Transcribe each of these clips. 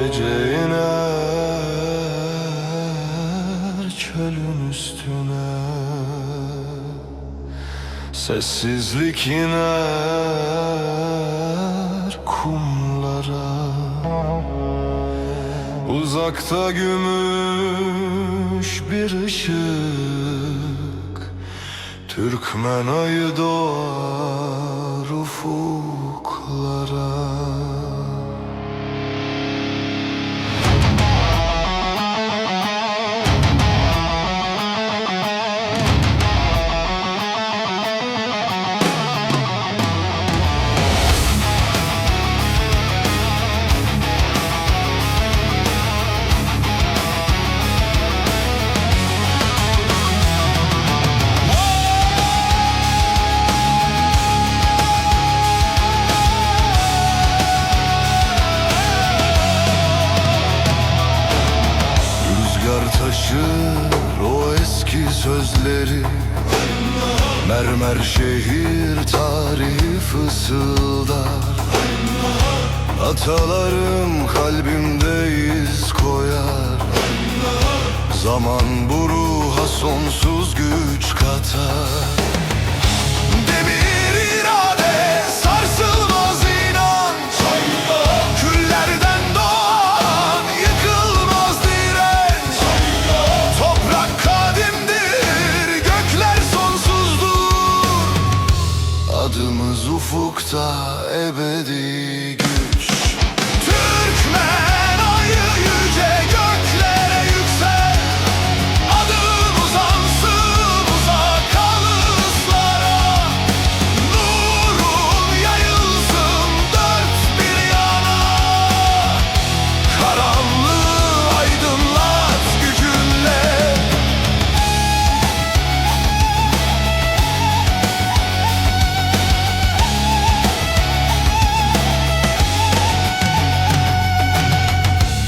Gece iner çölün üstüne, sessizlik iner kumlara. Uzakta gümüş bir ışık, Türkmen ayı doğar ufuklara. Taşır o eski sözleri, mermer şehir tarihi fısıldar. Atalarım kalbimde iz koyar, zaman bu ruha sonsuz güç katar. Demir irade, sarsılmaz inanç, küllerden doğan yıkılmaz direnç. Toprak kadimdir, gökler sonsuzdur, adımız ufukta ebedi güç. Türkmen ayı yüce göklere yüksel, adın uzansın uzak alıslara. Nurun yayılsın dört bir yana, karanlığı aydınlat gücünle.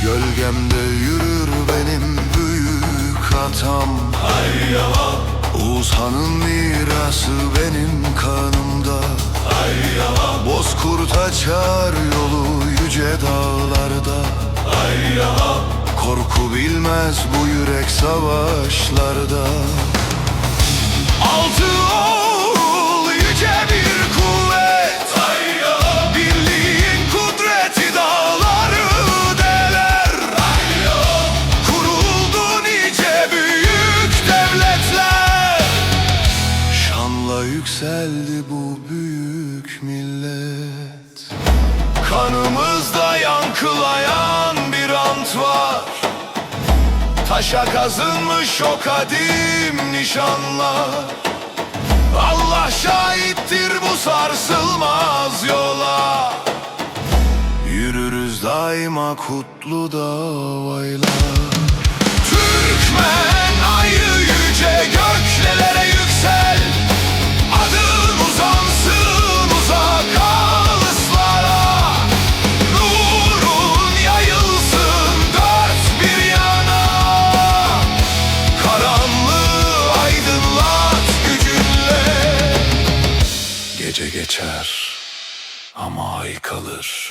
Gölgemde yürür benim büyük atam, Oğuz Han'ın mirası benim kanımda. Bozkurt açar yolu yüce dağlarda, korku bilmez bu yürek savaşlarda. Altı oğul yüce bir kuvvet, birliğin kudreti dağları deler. Kuruldu nice büyük devletler, şanla yükseldi bu büyük millet. Kanımızda yankılayan bir ant var, taşa kazınmış o kadim nişanlar. Allah şahittir bu sarsılmaz yola, yürürüz daima kutlu davayla. Türkmen ayı yüce göklere yüksel, adın uzansın uzak alıslara. Nurun yayılsın dört bir yana, karanlığı aydınlat gücünle. Gece geçer ama ay kalır.